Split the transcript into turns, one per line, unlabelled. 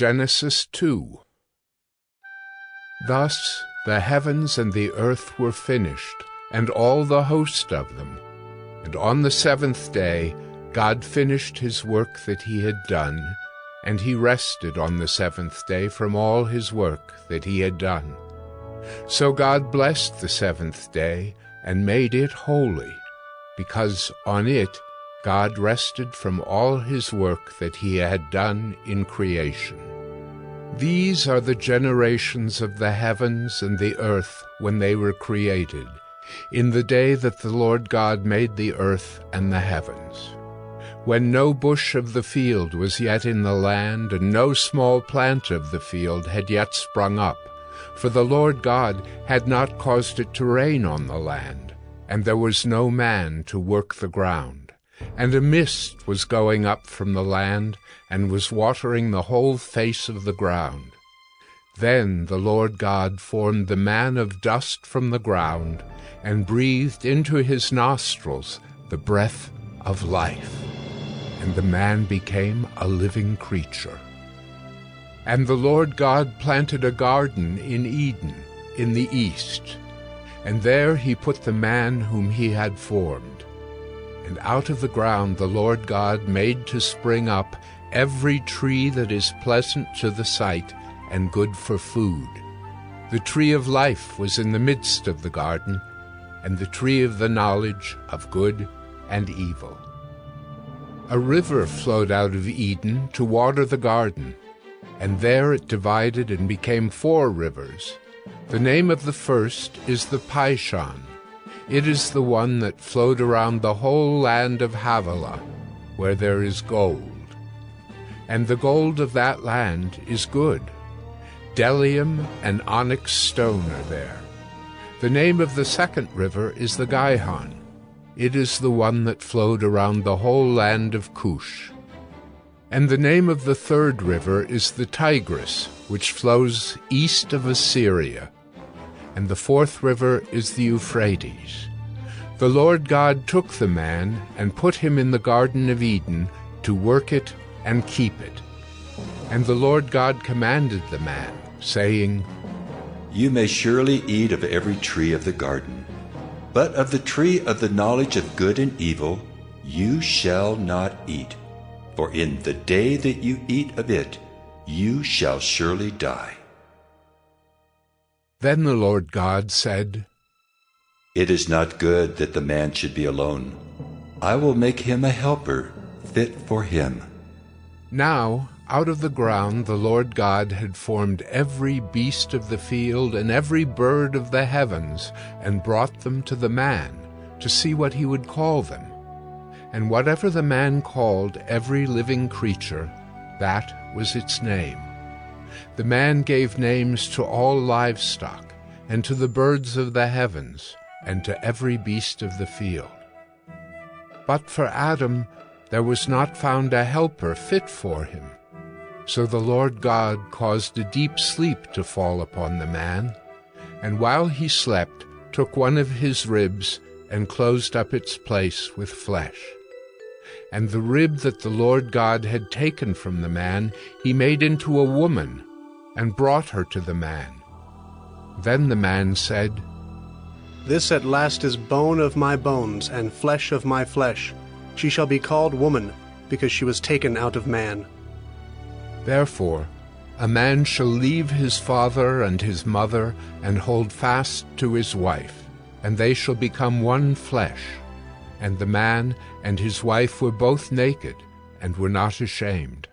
Genesis 2. Thus the heavens and the earth were finished, and all the host of them. And on the seventh day God finished his work that he had done, and he rested on the seventh day from all his work that he had done. So God blessed the seventh day and made it holy, because on it God rested from all his work that he had done in creation. These are the generations of the heavens and the earth when they were created, in the day that the Lord God made the earth and the heavens. When no bush of the field was yet in the land, and no small plant of the field had yet sprung up, for the Lord God had not caused it to rain on the land, and there was no man to work the ground. And a mist was going up from the land, and was watering the whole face of the ground. Then the Lord God formed the man of dust from the ground, and breathed into his nostrils the breath of life. And the man became a living creature. And the Lord God planted a garden in Eden, in the east, and there he put the man whom he had formed. And out of the ground the Lord God made to spring up every tree that is pleasant to the sight and good for food. The tree of life was in the midst of the garden, and the tree of the knowledge of good and evil. A river flowed out of Eden to water the garden, and there it divided and became 4 rivers. The name of the first is the Pishon. It is the one that flowed around the whole land of Havilah, where there is gold. And the gold of that land is good. Bdellium and onyx stone are there. The name of the second river is the Gihon. It is the one that flowed around the whole land of Cush. And the name of the third river is the Tigris, which flows east of Assyria. And the fourth river is the Euphrates. The Lord God took the man and put him in the Garden of Eden to work it and keep it. And the Lord God commanded the man, saying,
You may surely eat of every tree of the garden, but of the tree of the knowledge of good and evil you shall not eat, for in the day that you eat of it you shall surely die.
Then the Lord God said,
It is not good that the man should be alone. I will make him a helper fit for him.
Now out of the ground the Lord God had formed every beast of the field and every bird of the heavens, and brought them to the man, to see what he would call them. And whatever the man called every living creature, that was its name. The man gave names to all livestock, and to the birds of the heavens, and to every beast of the field. But for Adam there was not found a helper fit for him. So the Lord God caused a deep sleep to fall upon the man, and while he slept took one of his ribs and closed up its place with flesh. And the rib that the Lord God had taken from the man he made into a woman, and brought her to the man. Then the man said,
This at last is bone of my bones and flesh of my flesh. She shall be called woman, because she was taken out of man.
Therefore a man shall leave his father and his mother, and hold fast to his wife, and they shall become one flesh. And the man and his wife were both naked, and were not ashamed.